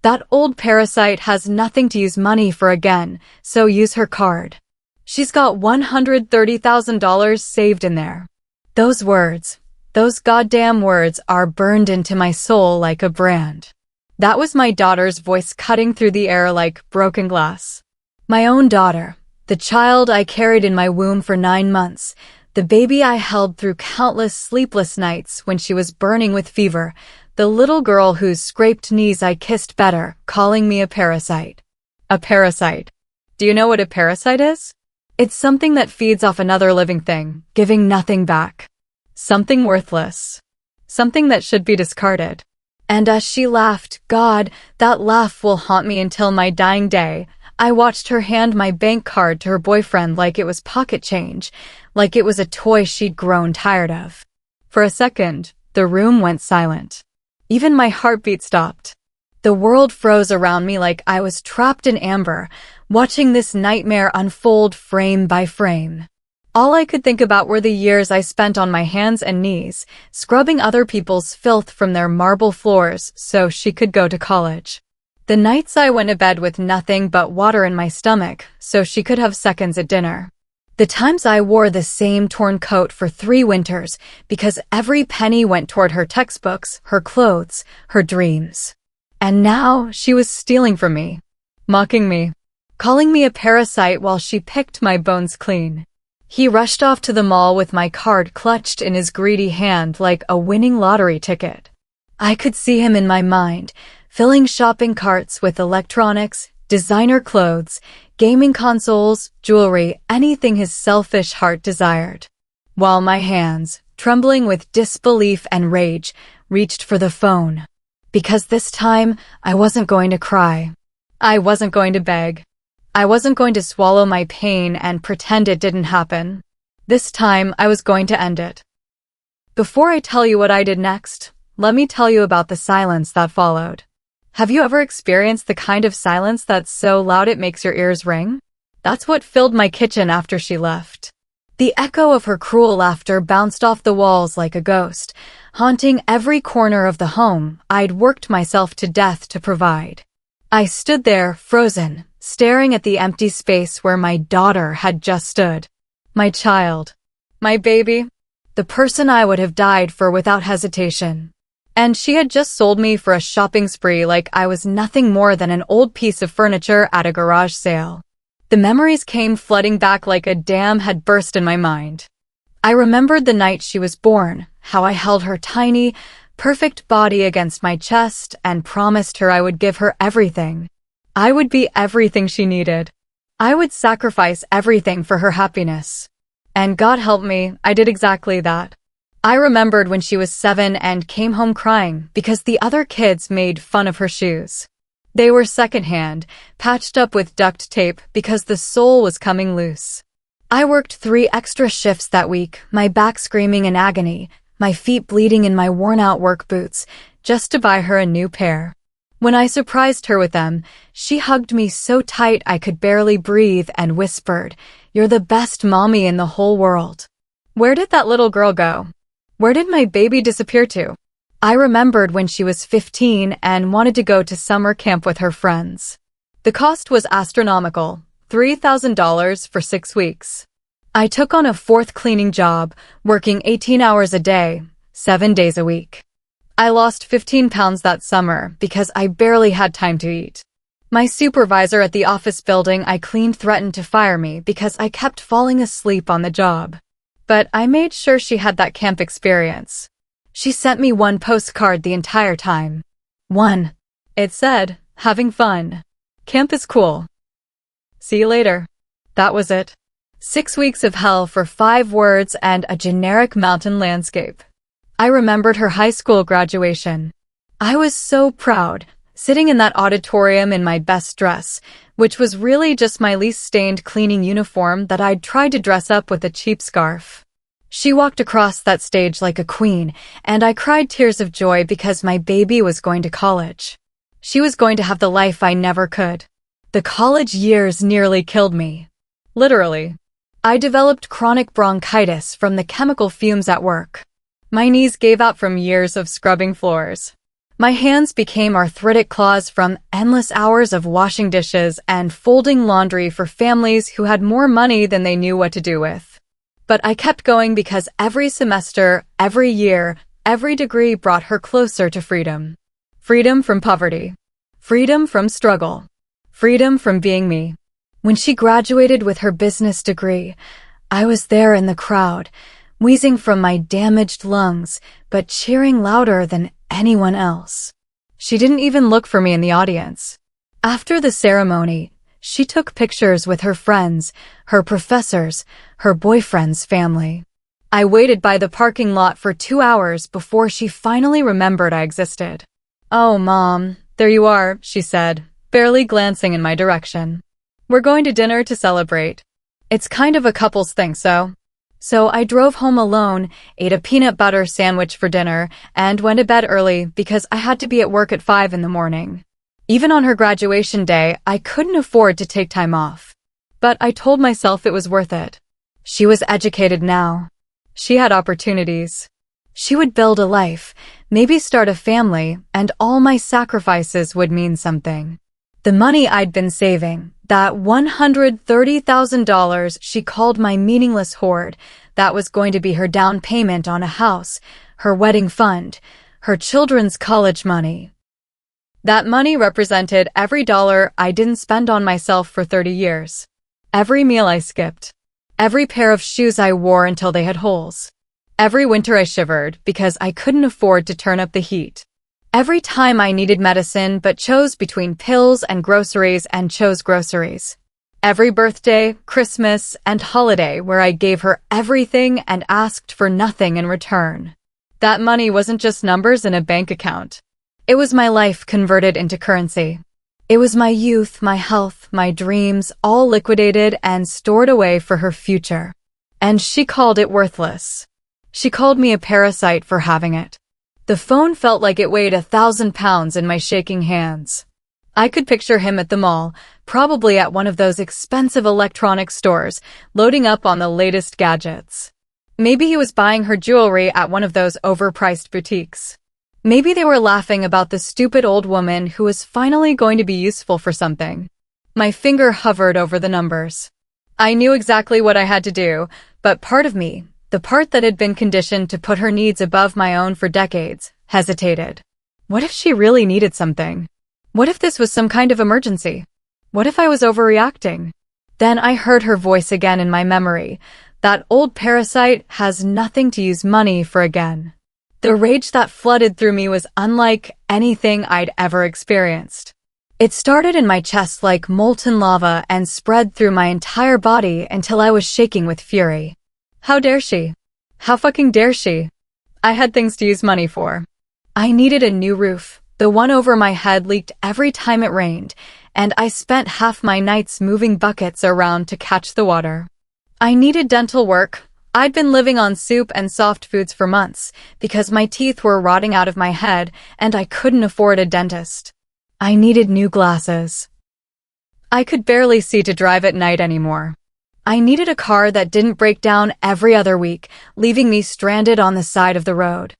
That old parasite has nothing to use money for again, so use her card. She's got $130,000 saved in there. Those words, those goddamn words are burned into my soul like a brand. That was my daughter's voice cutting through the air like broken glass. My own daughter, the child I carried in my womb for 9 months, the baby I held through countless sleepless nights when she was burning with fever, the little girl whose scraped knees I kissed better, calling me a parasite. A parasite. Do you know what a parasite is? It's something that feeds off another living thing, giving nothing back. Something worthless. Something that should be discarded. And as she laughed, God, that laugh will haunt me until my dying day, I watched her hand my bank card to her boyfriend like it was pocket change, like it was a toy she'd grown tired of. For a second, the room went silent. Even my heartbeat stopped. The world froze around me like I was trapped in amber, watching this nightmare unfold frame by frame. All I could think about were the years I spent on my hands and knees, scrubbing other people's filth from their marble floors so she could go to college. The nights I went to bed with nothing but water in my stomach so she could have seconds at dinner. The times I wore the same torn coat for 3 winters because every penny went toward her textbooks, her clothes, her dreams. And now she was stealing from me, mocking me, calling me a parasite while she picked my bones clean. He rushed off to the mall with my card clutched in his greedy hand like a winning lottery ticket. I could see him in my mind, filling shopping carts with electronics, designer clothes, gaming consoles, jewelry, anything his selfish heart desired. While my hands, trembling with disbelief and rage, reached for the phone. Because this time, I wasn't going to cry. I wasn't going to beg. I wasn't going to swallow my pain and pretend it didn't happen. This time, I was going to end it. Before I tell you what I did next, let me tell you about the silence that followed. Have you ever experienced the kind of silence that's so loud it makes your ears ring? That's what filled my kitchen after she left. The echo of her cruel laughter bounced off the walls like a ghost, haunting every corner of the home I'd worked myself to death to provide. I stood there, frozen, staring at the empty space where my daughter had just stood. My child. My baby. The person I would have died for without hesitation. And she had just sold me for a shopping spree like I was nothing more than an old piece of furniture at a garage sale. The memories came flooding back like a dam had burst in my mind. I remembered the night she was born, how I held her tiny, perfect body against my chest and promised her I would give her everything. I would be everything she needed. I would sacrifice everything for her happiness. And God help me, I did exactly that. I remembered when she was 7 and came home crying because the other kids made fun of her shoes. They were secondhand, patched up with duct tape because the sole was coming loose. I worked 3 extra shifts that week, my back screaming in agony, my feet bleeding in my worn-out work boots, just to buy her a new pair. When I surprised her with them, she hugged me so tight I could barely breathe and whispered, "You're the best mommy in the whole world." Where did that little girl go? Where did my baby disappear to? I remembered when she was 15 and wanted to go to summer camp with her friends. The cost was astronomical, $3,000 for 6 weeks. I took on a 4th cleaning job, working 18 hours a day, 7 days a week. I lost 15 pounds that summer because I barely had time to eat. My supervisor at the office building I cleaned threatened to fire me because I kept falling asleep on the job. But I made sure she had that camp experience. She sent me 1 postcard the entire time. 1. It said, "Having fun. Camp is cool. See you later." That was it. 6 weeks of hell for 5 words and a generic mountain landscape. I remembered her high school graduation. I was so proud, sitting in that auditorium in my best dress, which was really just my least stained cleaning uniform that I'd tried to dress up with a cheap scarf. She walked across that stage like a queen, and I cried tears of joy because my baby was going to college. She was going to have the life I never could. The college years nearly killed me. Literally. I developed chronic bronchitis from the chemical fumes at work. My knees gave out from years of scrubbing floors. My hands became arthritic claws from endless hours of washing dishes and folding laundry for families who had more money than they knew what to do with. But I kept going because every semester, every year, every degree brought her closer to freedom. Freedom from poverty. Freedom from struggle. Freedom from being me. When she graduated with her business degree, I was there in the crowd, wheezing from my damaged lungs, but cheering louder than anyone else. She didn't even look for me in the audience. After the ceremony, she took pictures with her friends, her professors, her boyfriend's family. I waited by the parking lot for 2 hours before she finally remembered I existed. "Oh, Mom, there you are," she said, barely glancing in my direction. "We're going to dinner to celebrate. It's kind of a couple's thing, so I drove home alone, ate a peanut butter sandwich for dinner, and went to bed early because I had to be at work at 5 in the morning. Even on her graduation day, I couldn't afford to take time off. But I told myself it was worth it. She was educated now. She had opportunities. She would build a life, maybe start a family, and all my sacrifices would mean something. The money I'd been saving, that $130,000 she called my meaningless hoard, that was going to be her down payment on a house, her wedding fund, her children's college money. That money represented every dollar I didn't spend on myself for 30 years. Every meal I skipped. Every pair of shoes I wore until they had holes. Every winter I shivered because I couldn't afford to turn up the heat. Every time I needed medicine but chose between pills and groceries and chose groceries. Every birthday, Christmas, and holiday where I gave her everything and asked for nothing in return. That money wasn't just numbers in a bank account. It was my life converted into currency. It was my youth, my health, my dreams, all liquidated and stored away for her future. And she called it worthless. She called me a parasite for having it. The phone felt like it weighed 1,000 pounds in my shaking hands. I could picture him at the mall, probably at one of those expensive electronics stores, loading up on the latest gadgets. Maybe he was buying her jewelry at one of those overpriced boutiques. Maybe they were laughing about the stupid old woman who was finally going to be useful for something. My finger hovered over the numbers. I knew exactly what I had to do, but part of me, the part that had been conditioned to put her needs above my own for decades, hesitated. What if she really needed something? What if this was some kind of emergency? What if I was overreacting? Then I heard her voice again in my memory. That old parasite has nothing to use money for again. The rage that flooded through me was unlike anything I'd ever experienced. It started in my chest like molten lava and spread through my entire body until I was shaking with fury. How dare she? How fucking dare she? I had things to use money for. I needed a new roof. The one over my head leaked every time it rained, and I spent half my nights moving buckets around to catch the water. I needed dental work. I'd been living on soup and soft foods for months because my teeth were rotting out of my head and I couldn't afford a dentist. I needed new glasses. I could barely see to drive at night anymore. I needed a car that didn't break down every other week, leaving me stranded on the side of the road.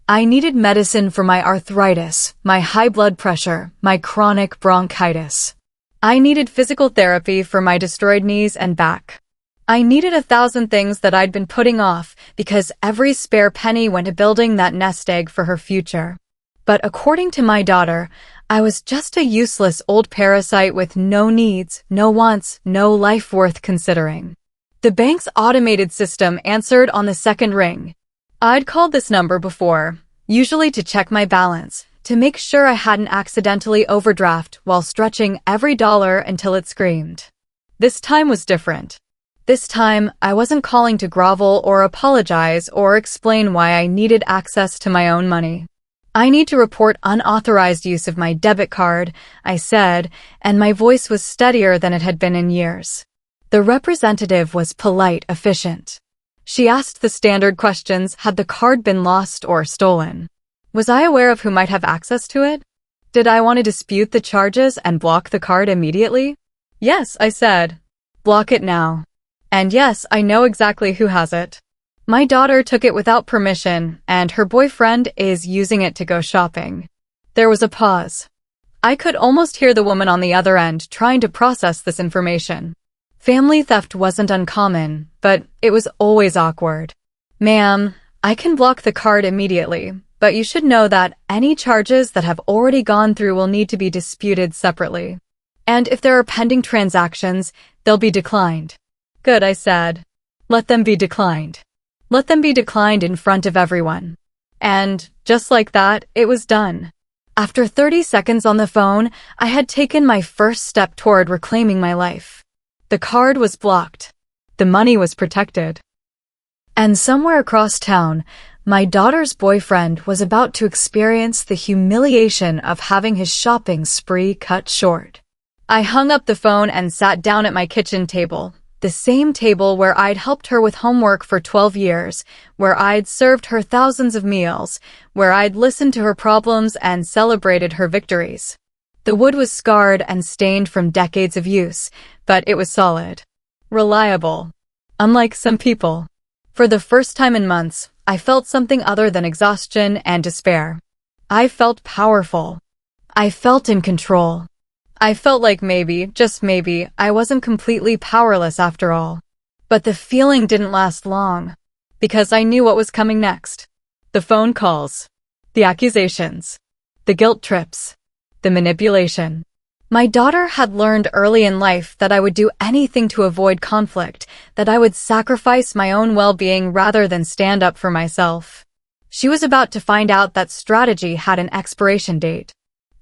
I needed medicine for my arthritis, my high blood pressure, my chronic bronchitis. I needed physical therapy for my destroyed knees and back. I needed 1,000 things that I'd been putting off because every spare penny went to building that nest egg for her future. But according to my daughter, I was just a useless old parasite with no needs, no wants, no life worth considering. The bank's automated system answered on the second ring. I'd called this number before, usually to check my balance, to make sure I hadn't accidentally overdraft while stretching every dollar until it screamed. This time was different. This time, I wasn't calling to grovel or apologize or explain why I needed access to my own money. "I need to report unauthorized use of my debit card," I said, and my voice was steadier than it had been in years. The representative was polite, efficient. She asked the standard questions: had the card been lost or stolen? Was I aware of who might have access to it? Did I want to dispute the charges and block the card immediately? "Yes," I said. "Block it now." And yes, I know exactly who has it. My daughter took it without permission, and her boyfriend is using it to go shopping. There was a pause. I could almost hear the woman on the other end trying to process this information. Family theft wasn't uncommon, but it was always awkward. Ma'am, I can block the card immediately, but you should know that any charges that have already gone through will need to be disputed separately. And if there are pending transactions, they'll be declined. Good, I said. Let them be declined. Let them be declined in front of everyone. And, just like that, it was done. After 30 seconds on the phone, I had taken my first step toward reclaiming my life. The card was blocked. The money was protected. And somewhere across town, my daughter's boyfriend was about to experience the humiliation of having his shopping spree cut short. I hung up the phone and sat down at my kitchen table, the same table where I'd helped her with homework for 12 years, where I'd served her thousands of meals, where I'd listened to her problems and celebrated her victories. The wood was scarred and stained from decades of use, but it was solid. Reliable. Unlike some people. For the first time in months, I felt something other than exhaustion and despair. I felt powerful. I felt in control. I felt like maybe, just maybe, I wasn't completely powerless after all. But the feeling didn't last long, because I knew what was coming next. The phone calls. The accusations. The guilt trips. The manipulation. My daughter had learned early in life that I would do anything to avoid conflict, that I would sacrifice my own well-being rather than stand up for myself. She was about to find out that strategy had an expiration date.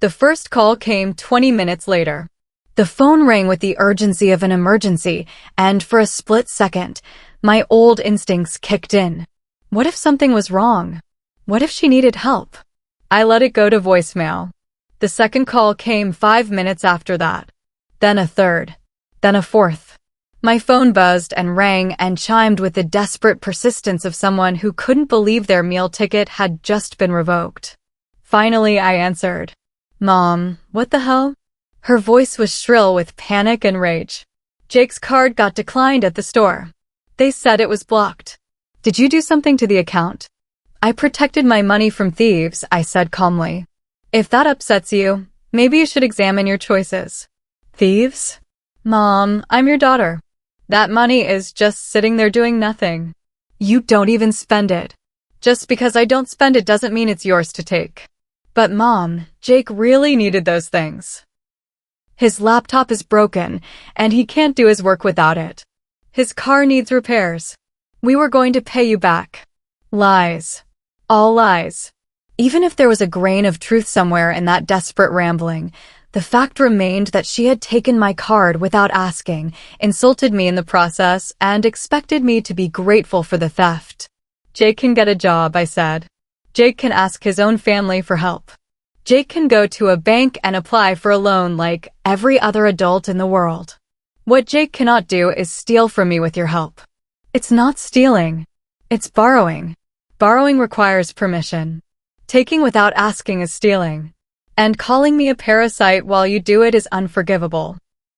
The first call came 20 minutes later. The phone rang with the urgency of an emergency, and for a split second, my old instincts kicked in. What if something was wrong? What if she needed help? I let it go to voicemail. The second call came 5 minutes after that. Then a third. Then a fourth. My phone buzzed and rang and chimed with the desperate persistence of someone who couldn't believe their meal ticket had just been revoked. Finally, I answered. Mom, what the hell? Her voice was shrill with panic and rage. Jake's card got declined at the store. They said it was blocked. Did you do something to the account? I protected my money from thieves, I said calmly. If that upsets you, maybe you should examine your choices. Thieves? Mom, I'm your daughter. That money is just sitting there doing nothing. You don't even spend it. Just because I don't spend it doesn't mean it's yours to take. But Mom, Jake really needed those things. His laptop is broken, and he can't do his work without it. His car needs repairs. We were going to pay you back. Lies. All lies. Even if there was a grain of truth somewhere in that desperate rambling, the fact remained that she had taken my card without asking, insulted me in the process, and expected me to be grateful for the theft. Jake can get a job, I said. Jake can ask his own family for help. Jake can go to a bank and apply for a loan like every other adult in the world. What Jake cannot do is steal from me with your help. It's not stealing. It's borrowing. Borrowing requires permission. Taking without asking is stealing. And calling me a parasite while you do it is unforgivable.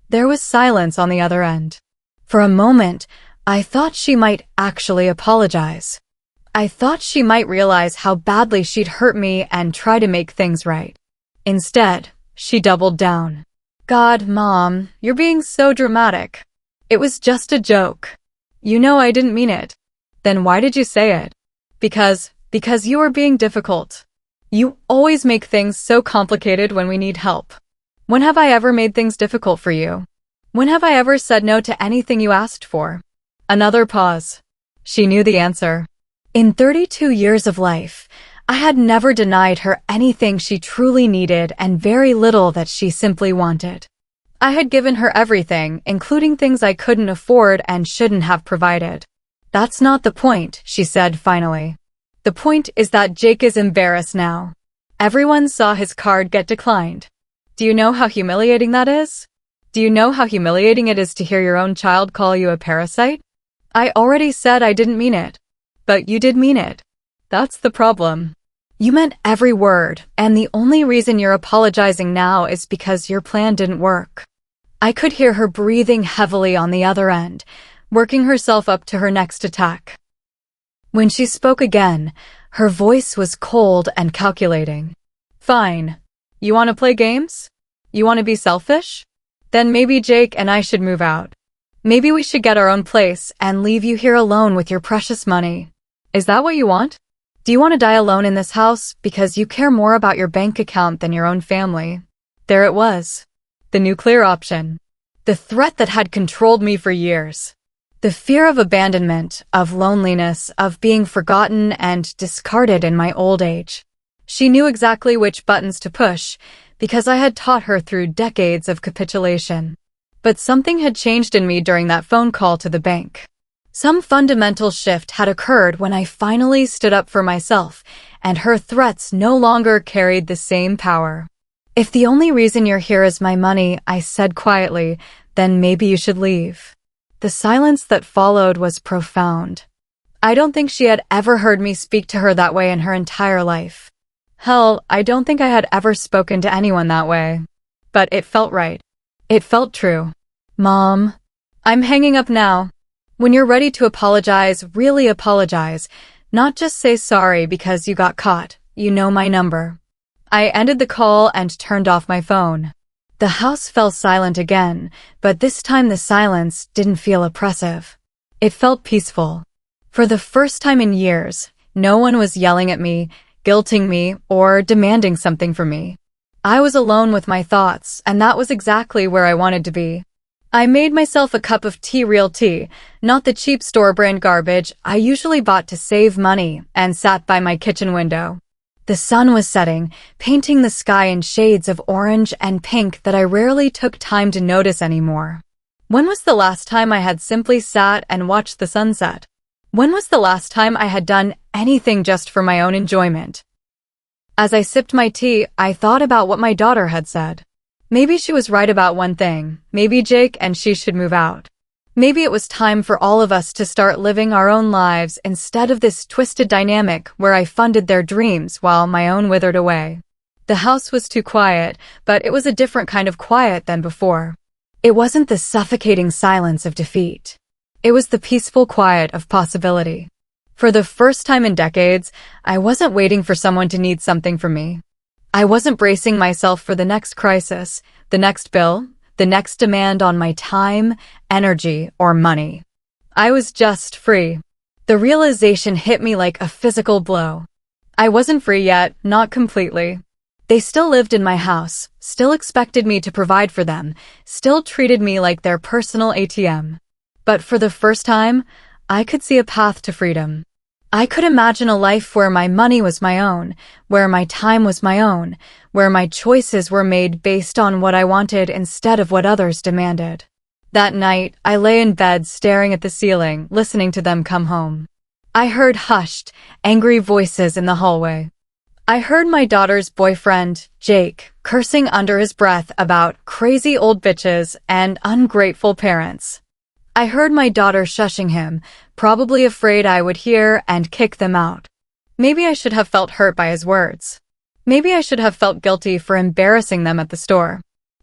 There was silence on the other end. For a moment, I thought she might actually apologize. I thought she might realize how badly she'd hurt me and try to make things right. Instead, she doubled down. God, Mom, you're being so dramatic. It was just a joke. You know I didn't mean it. Then why did you say it? Because you were being difficult. You always make things so complicated when we need help. When have I ever made things difficult for you? When have I ever said no to anything you asked for? Another pause. She knew the answer. In 32 years of life, I had never denied her anything she truly needed and very little that she simply wanted. I had given her everything, including things I couldn't afford and shouldn't have provided. That's not the point, she said finally. The point is that Jake is embarrassed now. Everyone saw his card get declined. Do you know how humiliating that is? Do you know how humiliating it is to hear your own child call you a parasite? I already said I didn't mean it. But you did mean it. That's the problem. You meant every word, and the only reason you're apologizing now is because your plan didn't work. I could hear her breathing heavily on the other end, working herself up to her next attack. When she spoke again, her voice was cold and calculating. Fine, You want to play games? You want to be selfish? Then maybe Jake and I should move out. Maybe we should get our own place and leave you here alone with your precious money. Is that what you want? Do you want to die alone in this house because you care more about your bank account than your own family? There it was. The nuclear option. The threat that had controlled me for years. The fear of abandonment, of loneliness, of being forgotten and discarded in my old age. She knew exactly which buttons to push because I had taught her through decades of capitulation. But something had changed in me during that phone call to the bank. Some fundamental shift had occurred when I finally stood up for myself, and her threats no longer carried the same power. If the only reason you're here is my money, I said quietly, then maybe you should leave. The silence that followed was profound. I don't think she had ever heard me speak to her that way in her entire life. Hell, I don't think I had ever spoken to anyone that way. But it felt right. It felt true. Mom, I'm hanging up now. When you're ready to apologize, really apologize. Not just say sorry because you got caught. You know my number. I ended the call and turned off my phone. The house fell silent again, but this time the silence didn't feel oppressive. It felt peaceful. For the first time in years, no one was yelling at me, guilting me, or demanding something from me. I was alone with my thoughts, and that was exactly where I wanted to be. I made myself a cup of tea, real tea, not the cheap store-brand garbage I usually bought to save money, and sat by my kitchen window. The sun was setting, painting the sky in shades of orange and pink that I rarely took time to notice anymore. When was the last time I had simply sat and watched the sunset? When was the last time I had done anything just for my own enjoyment? As I sipped my tea, I thought about what my daughter had said. Maybe she was right about one thing. Maybe Jake and she should move out. Maybe it was time for all of us to start living our own lives instead of this twisted dynamic where I funded their dreams while my own withered away. The house was too quiet, but it was a different kind of quiet than before. It wasn't the suffocating silence of defeat. It was the peaceful quiet of possibility. For the first time in decades, I wasn't waiting for someone to need something from me. I wasn't bracing myself for the next crisis, the next bill, the next demand on my time, energy, or money. I was just free. The realization hit me like a physical blow. I wasn't free yet, not completely. They still lived in my house, still expected me to provide for them, still treated me like their personal ATM. But for the first time, I could see a path to freedom. I could imagine a life where my money was my own, where my time was my own, where my choices were made based on what I wanted instead of what others demanded. That night, I lay in bed staring at the ceiling, listening to them come home. I heard hushed, angry voices in the hallway. I heard my daughter's boyfriend, Jake, cursing under his breath about crazy old bitches and ungrateful parents. I heard my daughter shushing him, probably afraid I would hear and kick them out. Maybe I should have felt hurt by his words. Maybe I should have felt guilty for embarrassing them at the store.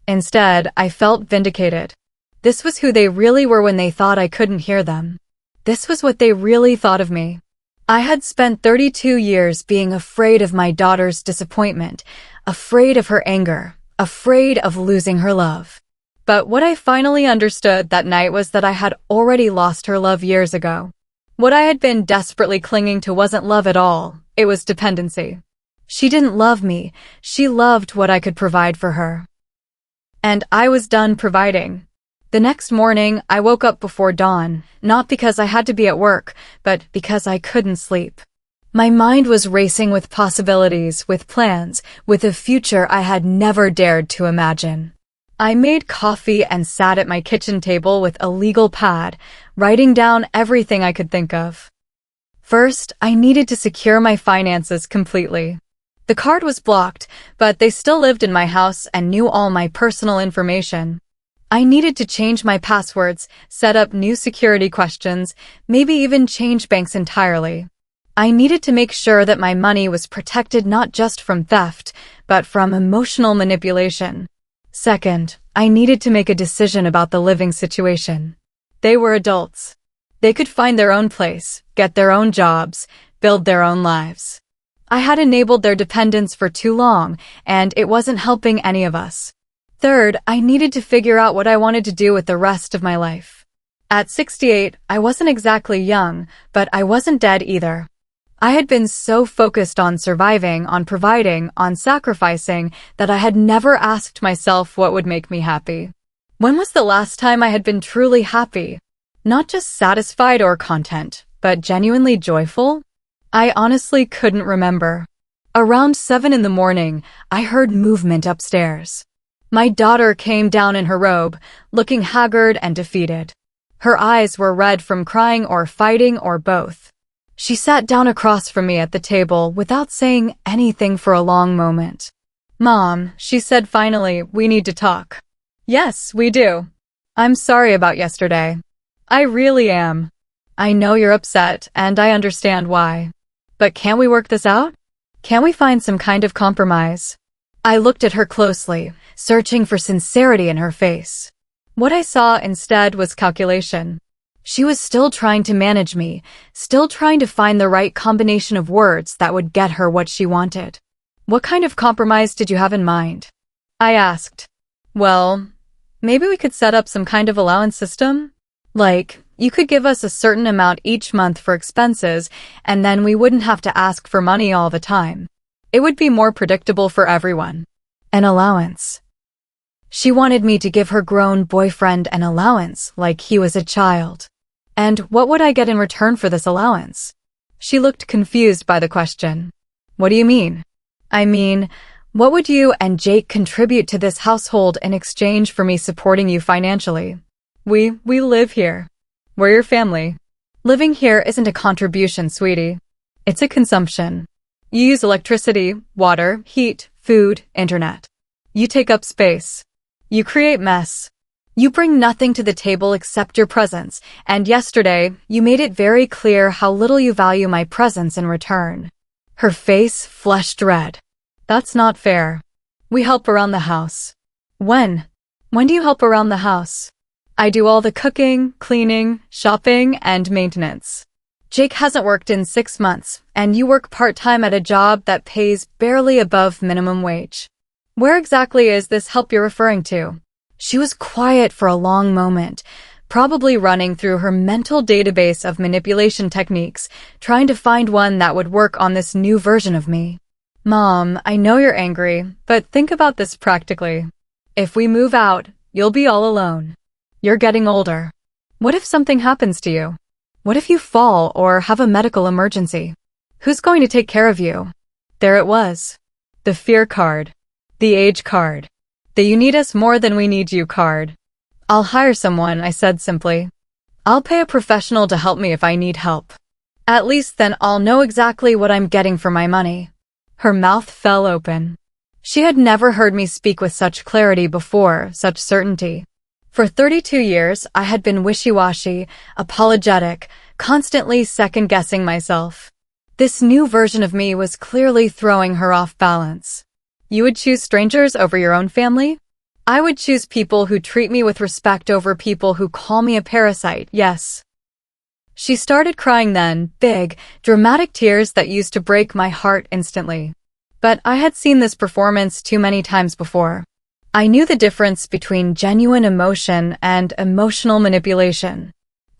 Instead, I felt vindicated. This was who they really were when they thought I couldn't hear them. This was what they really thought of me. I had spent 32 years being afraid of my daughter's disappointment, afraid of her anger, afraid of losing her love. But what I finally understood that night was that I had already lost her love years ago. What I had been desperately clinging to wasn't love at all, it was dependency. She didn't love me, she loved what I could provide for her. And I was done providing. The next morning, I woke up before dawn, not because I had to be at work, but because I couldn't sleep. My mind was racing with possibilities, with plans, with a future I had never dared to imagine. I made coffee and sat at my kitchen table with a legal pad, writing down everything I could think of. First, I needed to secure my finances completely. The card was blocked, but they still lived in my house and knew all my personal information. I needed to change my passwords, set up new security questions, maybe even change banks entirely. I needed to make sure that my money was protected not just from theft, but from emotional manipulation. Second, I needed to make a decision about the living situation. They were adults. They could find their own place, get their own jobs, build their own lives. I had enabled their dependence for too long, and it wasn't helping any of us. Third, I needed to figure out what I wanted to do with the rest of my life. At 68, I wasn't exactly young, but I wasn't dead either. I had been so focused on surviving, on providing, on sacrificing, that I had never asked myself what would make me happy. When was the last time I had been truly happy? Not just satisfied or content, but genuinely joyful? I honestly couldn't remember. Around 7 in the morning, I heard movement upstairs. My daughter came down in her robe, looking haggard and defeated. Her eyes were red from crying or fighting or both. She sat down across from me at the table without saying anything for a long moment. "Mom," she said finally, "we need to talk." "Yes, we do. I'm sorry about yesterday. I really am. I know you're upset, and I understand why. But can't we work this out? Can't we find some kind of compromise?" I looked at her closely, searching for sincerity in her face. What I saw instead was calculation. She was still trying to manage me, still trying to find the right combination of words that would get her what she wanted. "What kind of compromise did you have in mind?" I asked. "Well, maybe we could set up some kind of allowance system? Like, you could give us a certain amount each month for expenses, and then we wouldn't have to ask for money all the time. It would be more predictable for everyone." An allowance. She wanted me to give her grown boyfriend an allowance like he was a child. And what would I get in return for this allowance? She looked confused by the question. "What do you mean?" "I mean, what would you and Jake contribute to this household in exchange for me supporting you financially? We live here. We're your family. Living here isn't a contribution, sweetie. It's a consumption. You use electricity, water, heat, food, internet. You take up space. You create mess. You bring nothing to the table except your presence, and yesterday, you made it very clear how little you value my presence in return." Her face flushed red. "That's not fair. We help around the house." When? When do you help around the house?" "I do all the cooking, cleaning, shopping, and maintenance. Jake hasn't worked in 6 months, and you work part-time at a job that pays barely above minimum wage. Where exactly is this help you're referring to?" She was quiet for a long moment, probably running through her mental database of manipulation techniques, trying to find one that would work on this new version of me. "Mom, I know you're angry, but think about this practically. If we move out, you'll be all alone. You're getting older. What if something happens to you? What if you fall or have a medical emergency? Who's going to take care of you?" There it was. The fear card. The age card. The "you need us more than we need you" card. "I'll hire someone," I said simply. "I'll pay a professional to help me if I need help. At least then I'll know exactly what I'm getting for my money." Her mouth fell open. She had never heard me speak with such clarity before, such certainty. For 32 years, I had been wishy-washy, apologetic, constantly second-guessing myself. This new version of me was clearly throwing her off balance. "You would choose strangers over your own family?" "I would choose people who treat me with respect over people who call me a parasite, yes." She started crying then, big, dramatic tears that used to break my heart instantly. But I had seen this performance too many times before. I knew the difference between genuine emotion and emotional manipulation.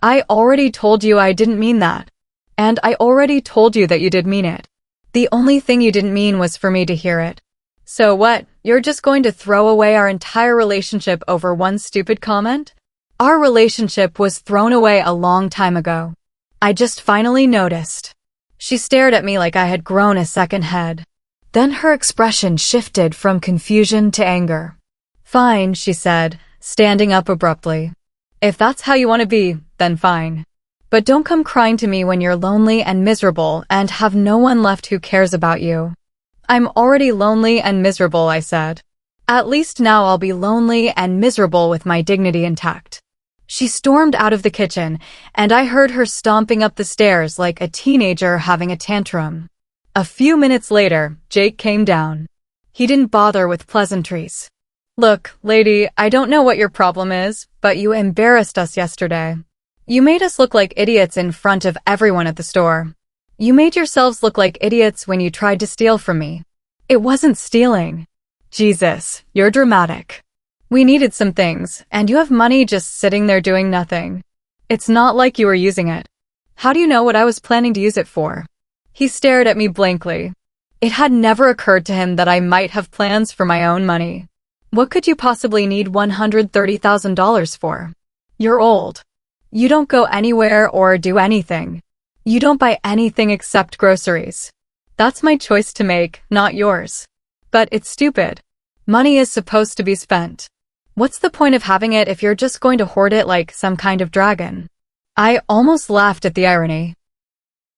I already told you I didn't mean that. And I already told you that you did mean it. The only thing you didn't mean was for me to hear it. So what, you're just going to throw away our entire relationship over one stupid comment? Our relationship was thrown away a long time ago. I just finally noticed. She stared at me like I had grown a second head. Then her expression shifted from confusion to anger. "Fine," she said, standing up abruptly. "If that's how you want to be, then fine. But don't come crying to me when you're lonely and miserable and have no one left who cares about you." "I'm already lonely and miserable," I said. "At least now I'll be lonely and miserable with my dignity intact." She stormed out of the kitchen, and I heard her stomping up the stairs like a teenager having a tantrum. A few minutes later, Jake came down. He didn't bother with pleasantries. "Look, lady, I don't know what your problem is, but you embarrassed us yesterday. You made us look like idiots in front of everyone at the store. You made yourselves look like idiots when you tried to steal from me. It wasn't stealing. Jesus, you're dramatic. We needed some things, and you have money just sitting there doing nothing. It's not like you were using it. How do you know what I was planning to use it for? He stared at me blankly. It had never occurred to him that I might have plans for my own money. What could you possibly need $130,000 for? You're old. You don't go anywhere or do anything. You don't buy anything except groceries. That's my choice to make, not yours. But it's stupid. Money is supposed to be spent. What's the point of having it if you're just going to hoard it like some kind of dragon? I almost laughed at the irony.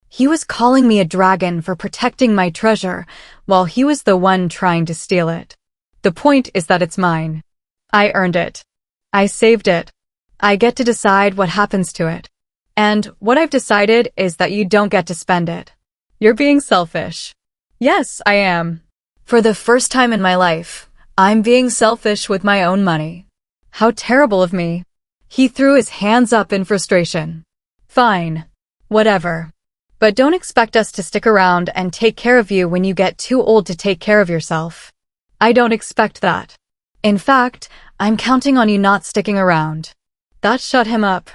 He was calling me a dragon for protecting my treasure, while he was the one trying to steal it. The point is that it's mine. I earned it. I saved it. I get to decide what happens to it. And what I've decided is that you don't get to spend it. You're being selfish. Yes, I am. For the first time in my life, I'm being selfish with my own money. How terrible of me. He threw his hands up in frustration. Fine. Whatever. But don't expect us to stick around and take care of you when you get too old to take care of yourself. I don't expect that. In fact, I'm counting on you not sticking around. That shut him up.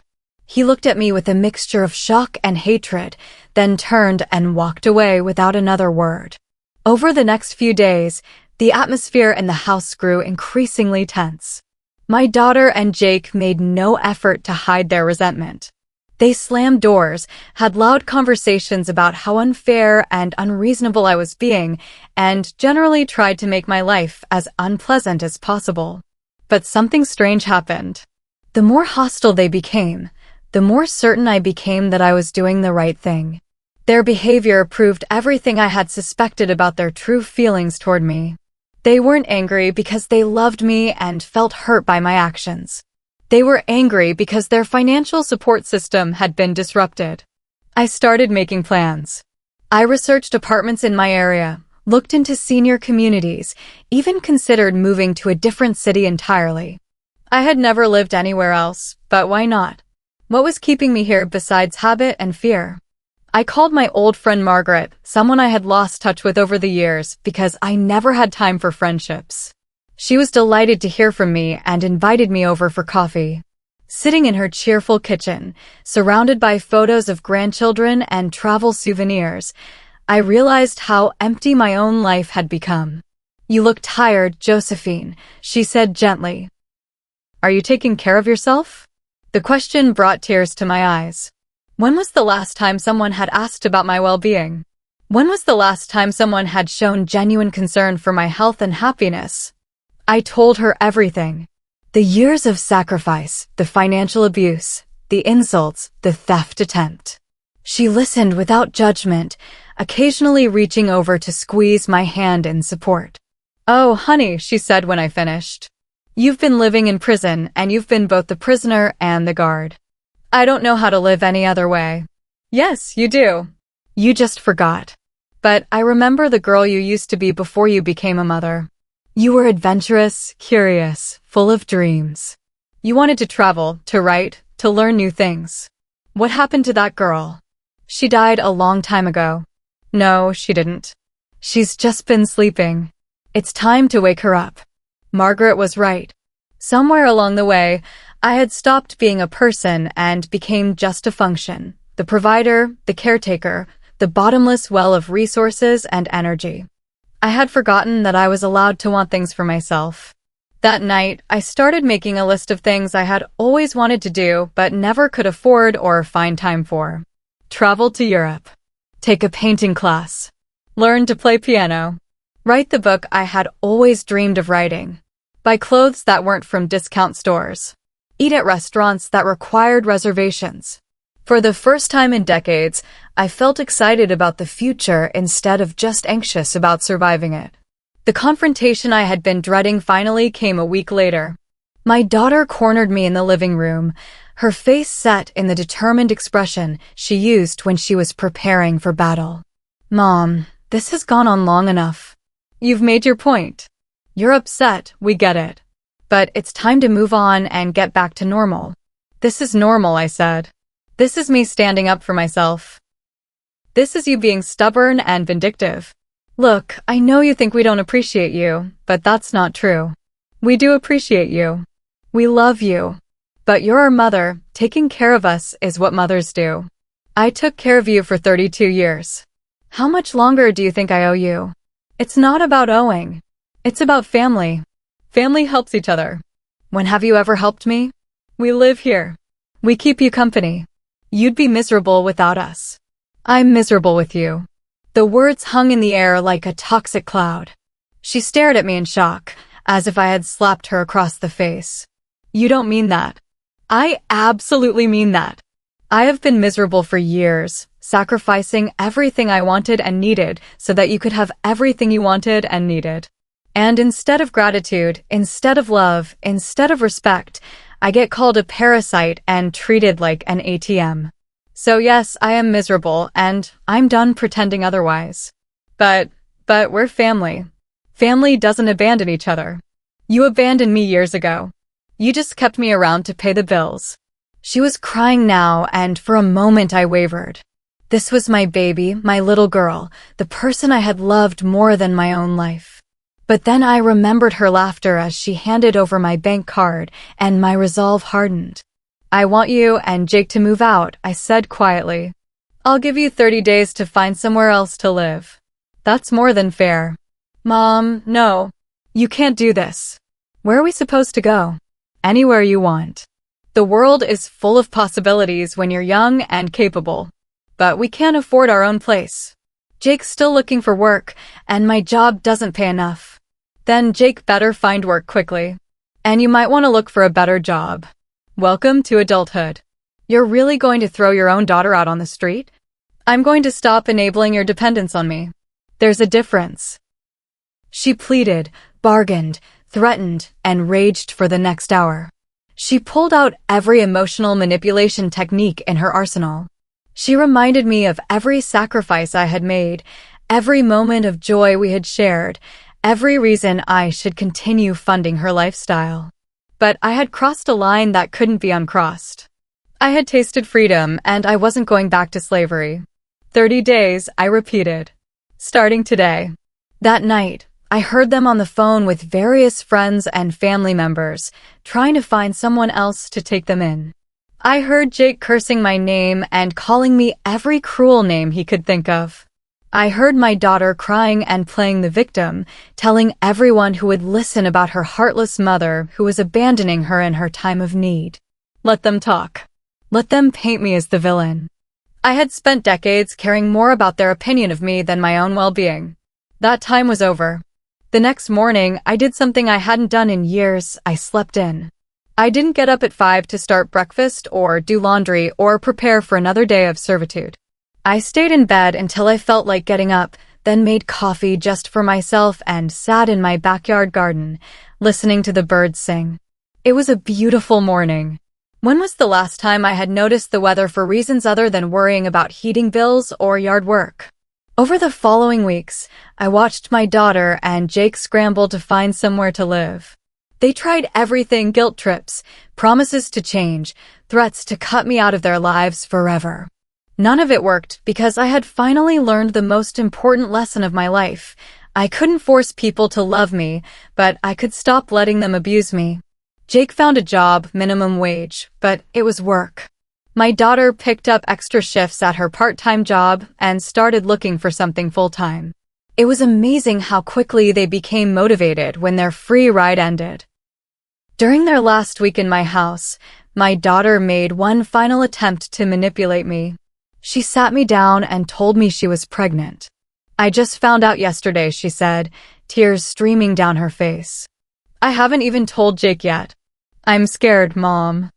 He looked at me with a mixture of shock and hatred, then turned and walked away without another word. Over the next few days, the atmosphere in the house grew increasingly tense. My daughter and Jake made no effort to hide their resentment. They slammed doors, had loud conversations about how unfair and unreasonable I was being, and generally tried to make my life as unpleasant as possible. But something strange happened. The more hostile they became, the more certain I became that I was doing the right thing. Their behavior proved everything I had suspected about their true feelings toward me. They weren't angry because they loved me and felt hurt by my actions. They were angry because their financial support system had been disrupted. I started making plans. I researched apartments in my area, looked into senior communities, even considered moving to a different city entirely. I had never lived anywhere else, but why not? What was keeping me here besides habit and fear? I called my old friend Margaret, someone I had lost touch with over the years because I never had time for friendships. She was delighted to hear from me and invited me over for coffee. Sitting in her cheerful kitchen, surrounded by photos of grandchildren and travel souvenirs, I realized how empty my own life had become. "You look tired, Josephine," she said gently. "Are you taking care of yourself?" The question brought tears to my eyes. When was the last time someone had asked about my well-being? When was the last time someone had shown genuine concern for my health and happiness? I told her everything. The years of sacrifice, the financial abuse, the insults, the theft attempt. She listened without judgment, occasionally reaching over to squeeze my hand in support. "Oh, honey," she said when I finished. "You've been living in prison, and you've been both the prisoner and the guard. I don't know how to live any other way." "Yes, you do. You just forgot. But I remember the girl you used to be before you became a mother. You were adventurous, curious, full of dreams. You wanted to travel, to write, to learn new things. What happened to that girl?" "She died a long time ago." "No, she didn't. She's just been sleeping. It's time to wake her up." Margaret was right. Somewhere along the way, I had stopped being a person and became just a function, the provider, the caretaker, the bottomless well of resources and energy. I had forgotten that I was allowed to want things for myself. That night, I started making a list of things I had always wanted to do but never could afford or find time for. Travel to Europe. Take a painting class. Learn to play piano. Write the book I had always dreamed of writing. Buy clothes that weren't from discount stores. Eat at restaurants that required reservations. For the first time in decades, I felt excited about the future instead of just anxious about surviving it. The confrontation I had been dreading finally came a week later. My daughter cornered me in the living room, her face set in the determined expression she used when she was preparing for battle. "Mom, this has gone on long enough. You've made your point. You're upset, we get it. But it's time to move on and get back to normal." "This is normal," I said. "This is me standing up for myself." This is you being stubborn and vindictive. Look, I know you think we don't appreciate you, but that's not true. We do appreciate you. We love you. But you're our mother. Taking care of us is what mothers do. I took care of you for 32 years. How much longer do you think I owe you? It's not about owing. It's about family. Family helps each other. When have you ever helped me? We live here. We keep you company. You'd be miserable without us. I'm miserable with you. The words hung in the air like a toxic cloud. She stared at me in shock, as if I had slapped her across the face. You don't mean that. I absolutely mean that. I have been miserable for years, sacrificing everything I wanted and needed so that you could have everything you wanted and needed. And instead of gratitude, instead of love, instead of respect, I get called a parasite and treated like an ATM. So yes, I am miserable, and I'm done pretending otherwise. But we're family. Family doesn't abandon each other. You abandoned me years ago. You just kept me around to pay the bills. She was crying now, and for a moment I wavered. This was my baby, my little girl, the person I had loved more than my own life. But then I remembered her laughter as she handed over my bank card, and my resolve hardened. I want you and Jake to move out, I said quietly. I'll give you 30 days to find somewhere else to live. That's more than fair. Mom, no. You can't do this. Where are we supposed to go? Anywhere you want. The world is full of possibilities when you're young and capable. But we can't afford our own place. Jake's still looking for work, and my job doesn't pay enough. Then Jake better find work quickly. And you might want to look for a better job. Welcome to adulthood. You're really going to throw your own daughter out on the street? I'm going to stop enabling your dependence on me. There's a difference. She pleaded, bargained, threatened, and raged for the next hour. She pulled out every emotional manipulation technique in her arsenal. She reminded me of every sacrifice I had made, every moment of joy we had shared, every reason I should continue funding her lifestyle. But I had crossed a line that couldn't be uncrossed. I had tasted freedom, and I wasn't going back to slavery. 30 days, I repeated. Starting today. That night, I heard them on the phone with various friends and family members, trying to find someone else to take them in. I heard Jake cursing my name and calling me every cruel name he could think of. I heard my daughter crying and playing the victim, telling everyone who would listen about her heartless mother who was abandoning her in her time of need. Let them talk. Let them paint me as the villain. I had spent decades caring more about their opinion of me than my own well-being. That time was over. The next morning, I did something I hadn't done in years. I slept in. I didn't get up at 5 to start breakfast or do laundry or prepare for another day of servitude. I stayed in bed until I felt like getting up, then made coffee just for myself and sat in my backyard garden, listening to the birds sing. It was a beautiful morning. When was the last time I had noticed the weather for reasons other than worrying about heating bills or yard work? Over the following weeks, I watched my daughter and Jake scramble to find somewhere to live. They tried everything: guilt trips, promises to change, threats to cut me out of their lives forever. None of it worked because I had finally learned the most important lesson of my life. I couldn't force people to love me, but I could stop letting them abuse me. Jake found a job, minimum wage, but it was work. My daughter picked up extra shifts at her part-time job and started looking for something full-time. It was amazing how quickly they became motivated when their free ride ended. During their last week in my house, my daughter made one final attempt to manipulate me. She sat me down and told me she was pregnant. I just found out yesterday, she said, tears streaming down her face. I haven't even told Jake yet. I'm scared, Mom.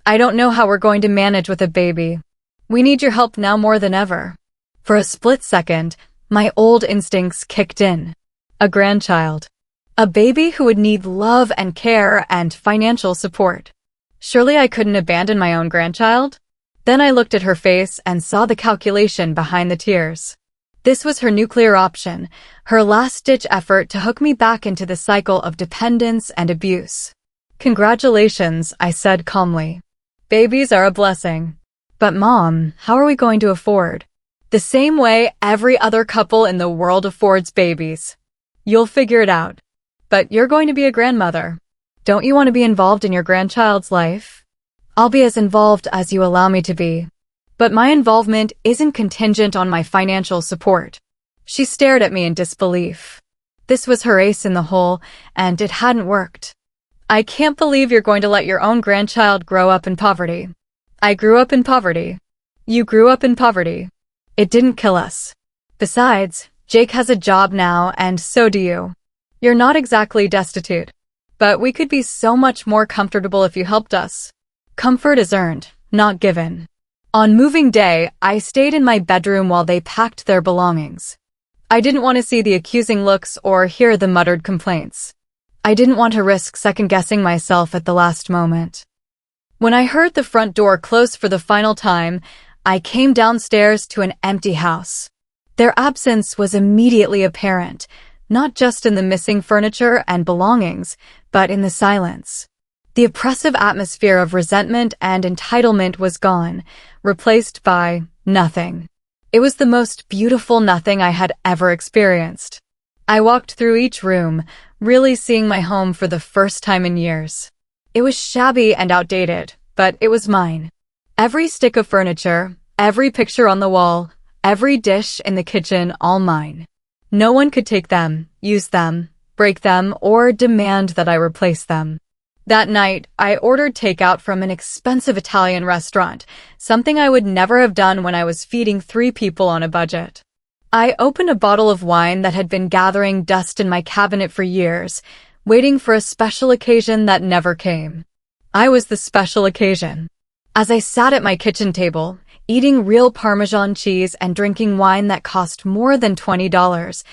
I don't know how we're going to manage with a baby. We need your help now more than ever. For a split second, my old instincts kicked in. A grandchild. A baby who would need love and care and financial support. Surely I couldn't abandon my own grandchild? Then I looked at her face and saw the calculation behind the tears. This was her nuclear option, her last-ditch effort to hook me back into the cycle of dependence and abuse. Congratulations, I said calmly. Babies are a blessing. But Mom, how are we going to afford? The same way every other couple in the world affords babies. You'll figure it out. But you're going to be a grandmother. Don't you want to be involved in your grandchild's life? I'll be as involved as you allow me to be. But my involvement isn't contingent on my financial support. She stared at me in disbelief. This was her ace in the hole, and it hadn't worked. I can't believe you're going to let your own grandchild grow up in poverty. I grew up in poverty. You grew up in poverty. It didn't kill us. Besides, Jake has a job now, and so do you. You're not exactly destitute. But we could be so much more comfortable if you helped us. Comfort is earned, not given. On moving day, I stayed in my bedroom while they packed their belongings. I didn't want to see the accusing looks or hear the muttered complaints. I didn't want to risk second-guessing myself at the last moment. When I heard the front door close for the final time, I came downstairs to an empty house. Their absence was immediately apparent, not just in the missing furniture and belongings, but in the silence. The oppressive atmosphere of resentment and entitlement was gone, replaced by nothing. It was the most beautiful nothing I had ever experienced. I walked through each room, really seeing my home for the first time in years. It was shabby and outdated, but it was mine. Every stick of furniture, every picture on the wall, every dish in the kitchen, all mine. No one could take them, use them, break them, or demand that I replace them. That night, I ordered takeout from an expensive Italian restaurant, something I would never have done when I was feeding 3 people on a budget. I opened a bottle of wine that had been gathering dust in my cabinet for years, waiting for a special occasion that never came. I was the special occasion. As I sat at my kitchen table, eating real Parmesan cheese and drinking wine that cost more than $20,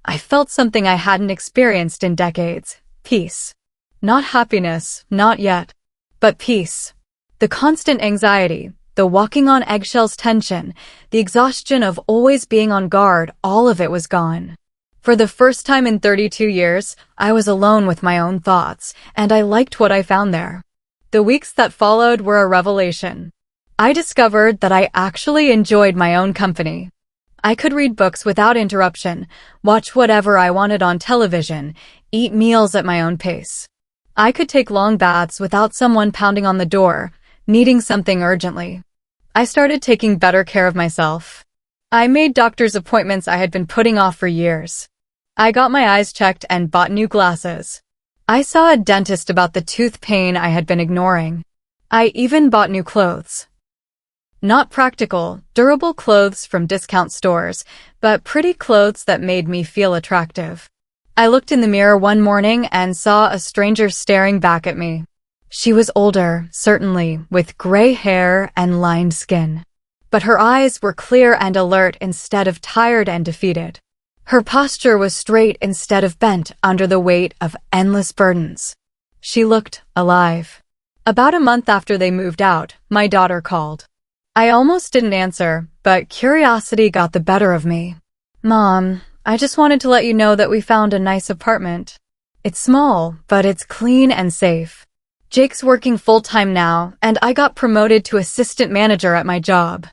I felt something I hadn't experienced in decades. Peace. Not happiness, not yet, but peace. The constant anxiety, the walking on eggshells tension, the exhaustion of always being on guard, all of it was gone. For the first time in 32 years, I was alone with my own thoughts, and I liked what I found there. The weeks that followed were a revelation. I discovered that I actually enjoyed my own company. I could read books without interruption, watch whatever I wanted on television, eat meals at my own pace. I could take long baths without someone pounding on the door, needing something urgently. I started taking better care of myself. I made doctor's appointments I had been putting off for years. I got my eyes checked and bought new glasses. I saw a dentist about the tooth pain I had been ignoring. I even bought new clothes. Not practical, durable clothes from discount stores, but pretty clothes that made me feel attractive. I looked in the mirror one morning and saw a stranger staring back at me. She was older, certainly, with gray hair and lined skin. But her eyes were clear and alert instead of tired and defeated. Her posture was straight instead of bent under the weight of endless burdens. She looked alive. About a month after they moved out, my daughter called. I almost didn't answer, but curiosity got the better of me. Mom, I just wanted to let you know that we found a nice apartment. It's small, but it's clean and safe. Jake's working full-time now, and I got promoted to assistant manager at my job.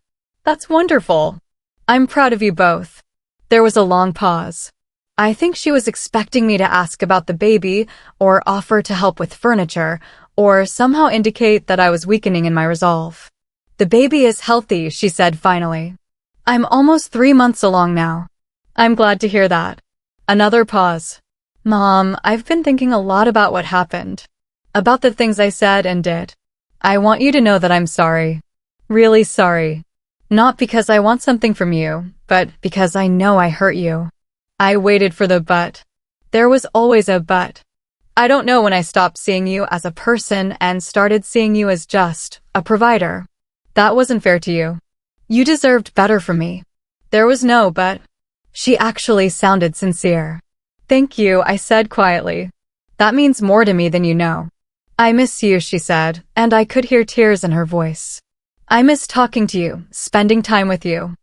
That's wonderful. I'm proud of you both. There was a long pause. I think she was expecting me to ask about the baby, or offer to help with furniture, or somehow indicate that I was weakening in my resolve. The baby is healthy, she said finally. I'm almost 3 months along now. I'm glad to hear that. Another pause. Mom, I've been thinking a lot about what happened. About the things I said and did. I want you to know that I'm sorry. Really sorry. Not because I want something from you, but because I know I hurt you. I waited for the but. There was always a but. I don't know when I stopped seeing you as a person and started seeing you as just a provider. That wasn't fair to you. You deserved better from me. There was no but. She actually sounded sincere. Thank you, I said quietly. That means more to me than you know. I miss you, she said, and I could hear tears in her voice. I miss talking to you, spending time with you.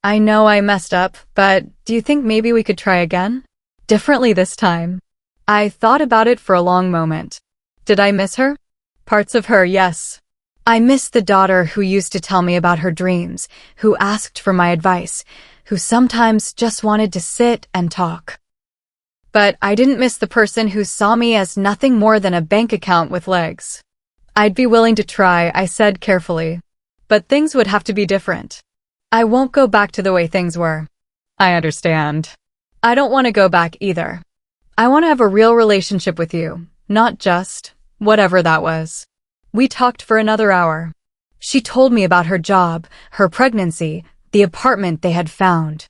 I know I messed up, but do you think maybe we could try again? Differently this time. I thought about it for a long moment. Did I miss her? Parts of her, yes. I miss the daughter who used to tell me about her dreams, who asked for my advice, who sometimes just wanted to sit and talk. But I didn't miss the person who saw me as nothing more than a bank account with legs. I'd be willing to try, I said carefully. But things would have to be different. I won't go back to the way things were. I understand. I don't want to go back either. I want to have a real relationship with you, not just whatever that was. We talked for another hour. She told me about her job, her pregnancy, the apartment they had found.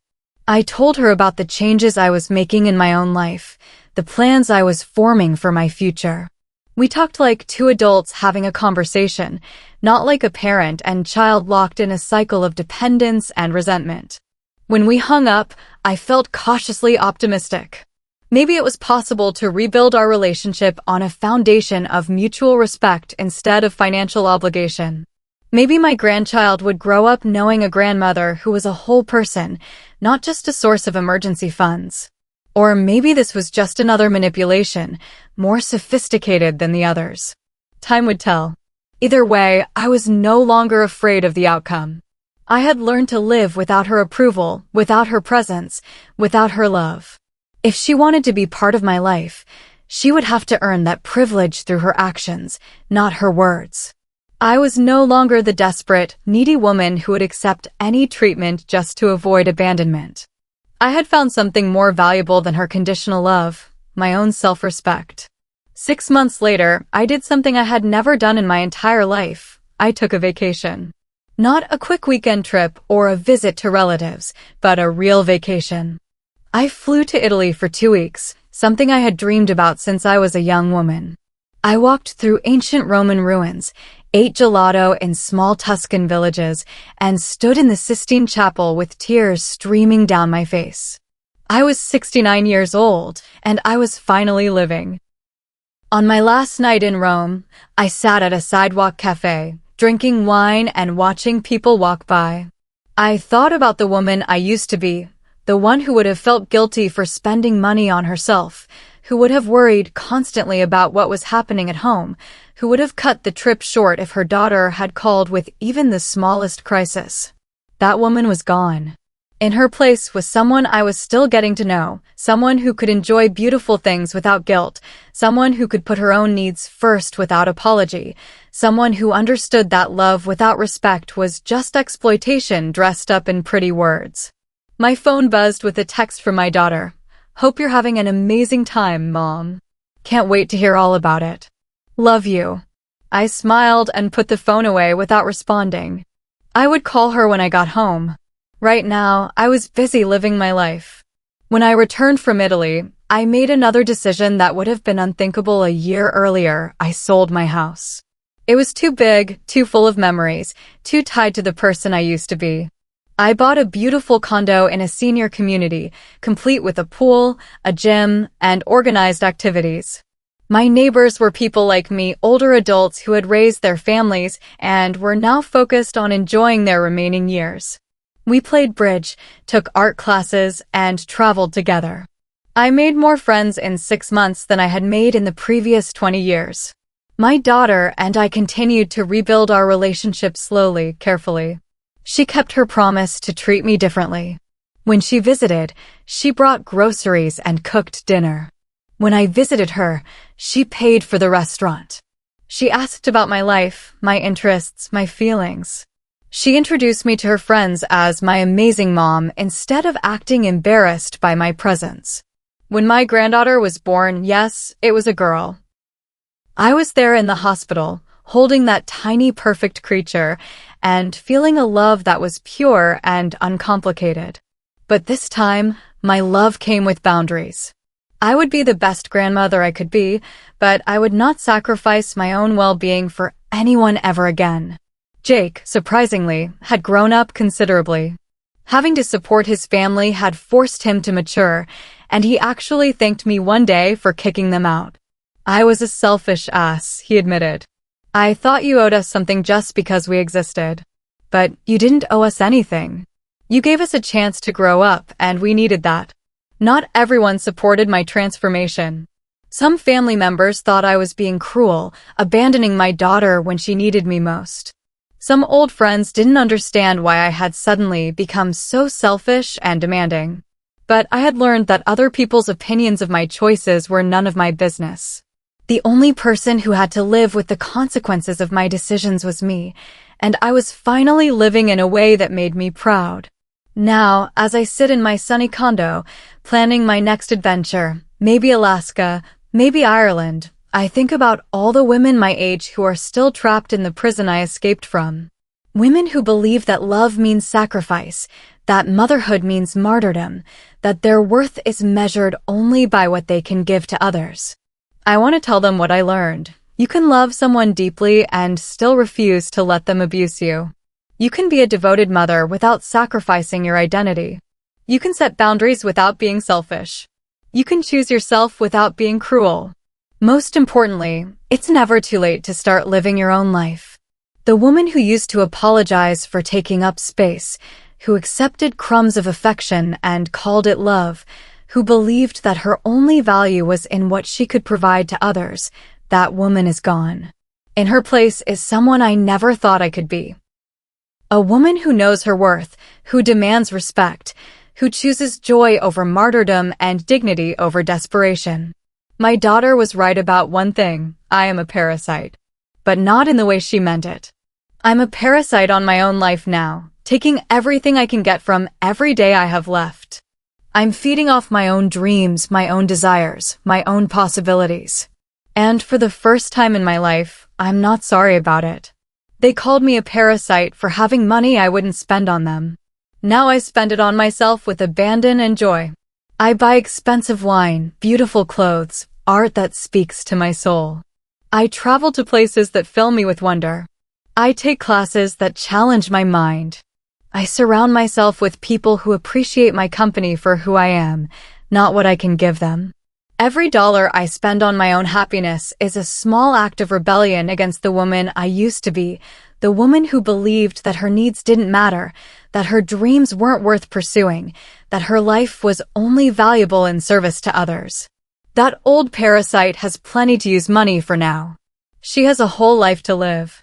I told her about the changes I was making in my own life, the plans I was forming for my future. We talked like two adults having a conversation, not like a parent and child locked in a cycle of dependence and resentment. When we hung up, I felt cautiously optimistic. Maybe it was possible to rebuild our relationship on a foundation of mutual respect instead of financial obligation. Maybe my grandchild would grow up knowing a grandmother who was a whole person, not just a source of emergency funds. Or maybe this was just another manipulation, more sophisticated than the others. Time would tell. Either way, I was no longer afraid of the outcome. I had learned to live without her approval, without her presence, without her love. If she wanted to be part of my life, she would have to earn that privilege through her actions, not her words. I was no longer the desperate, needy woman who would accept any treatment just to avoid abandonment. I had found something more valuable than her conditional love, my own self-respect. 6 months later, I did something I had never done in my entire life. I took a vacation. Not a quick weekend trip or a visit to relatives, but a real vacation. I flew to Italy for 2 weeks, something I had dreamed about since I was a young woman. I walked through ancient Roman ruins, ate gelato in small Tuscan villages, and stood in the Sistine Chapel with tears streaming down my face. I was 69 years old, and I was finally living. On my last night in Rome, I sat at a sidewalk cafe, drinking wine and watching people walk by. I thought about the woman I used to be, the one who would have felt guilty for spending money on herself, who would have worried constantly about what was happening at home, who would have cut the trip short if her daughter had called with even the smallest crisis. That woman was gone. In her place was someone I was still getting to know, someone who could enjoy beautiful things without guilt, someone who could put her own needs first without apology, someone who understood that love without respect was just exploitation dressed up in pretty words. My phone buzzed with a text from my daughter. Hope you're having an amazing time, Mom. Can't wait to hear all about it. Love you. I smiled and put the phone away without responding. I would call her when I got home. Right now, I was busy living my life. When I returned from Italy, I made another decision that would have been unthinkable a year earlier. I sold my house. It was too big, too full of memories, too tied to the person I used to be. I bought a beautiful condo in a senior community, complete with a pool, a gym, and organized activities. My neighbors were people like me, older adults who had raised their families and were now focused on enjoying their remaining years. We played bridge, took art classes, and traveled together. I made more friends in 6 months than I had made in the previous 20 years. My daughter and I continued to rebuild our relationship slowly, carefully. She kept her promise to treat me differently. When she visited, she brought groceries and cooked dinner. When I visited her, she paid for the restaurant. She asked about my life, my interests, my feelings. She introduced me to her friends as my amazing mom instead of acting embarrassed by my presence. When my granddaughter was born, yes, it was a girl. I was there in the hospital, holding that tiny perfect creature and feeling a love that was pure and uncomplicated. But this time, my love came with boundaries. I would be the best grandmother I could be, but I would not sacrifice my own well-being for anyone ever again. Jake, surprisingly, had grown up considerably. Having to support his family had forced him to mature, and he actually thanked me one day for kicking them out. I was a selfish ass, he admitted. I thought you owed us something just because we existed. But you didn't owe us anything. You gave us a chance to grow up, and we needed that. Not everyone supported my transformation. Some family members thought I was being cruel, abandoning my daughter when she needed me most. Some old friends didn't understand why I had suddenly become so selfish and demanding. But I had learned that other people's opinions of my choices were none of my business. The only person who had to live with the consequences of my decisions was me, and I was finally living in a way that made me proud. Now, as I sit in my sunny condo, planning my next adventure, maybe Alaska, maybe Ireland, I think about all the women my age who are still trapped in the prison I escaped from. Women who believe that love means sacrifice, that motherhood means martyrdom, that their worth is measured only by what they can give to others. I want to tell them what I learned. You can love someone deeply and still refuse to let them abuse you. You can be a devoted mother without sacrificing your identity. You can set boundaries without being selfish. You can choose yourself without being cruel. Most importantly, it's never too late to start living your own life. The woman who used to apologize for taking up space, who accepted crumbs of affection and called it love, who believed that her only value was in what she could provide to others, that woman is gone. In her place is someone I never thought I could be. A woman who knows her worth, who demands respect, who chooses joy over martyrdom and dignity over desperation. My daughter was right about one thing: I am a parasite. But not in the way she meant it. I'm a parasite on my own life now, taking everything I can get from every day I have left. I'm feeding off my own dreams, my own desires, my own possibilities. And for the first time in my life, I'm not sorry about it. They called me a parasite for having money I wouldn't spend on them. Now I spend it on myself with abandon and joy. I buy expensive wine, beautiful clothes, art that speaks to my soul. I travel to places that fill me with wonder. I take classes that challenge my mind. I surround myself with people who appreciate my company for who I am, not what I can give them. Every dollar I spend on my own happiness is a small act of rebellion against the woman I used to be, the woman who believed that her needs didn't matter, that her dreams weren't worth pursuing, that her life was only valuable in service to others. That old parasite has plenty to use money for now. She has a whole life to live.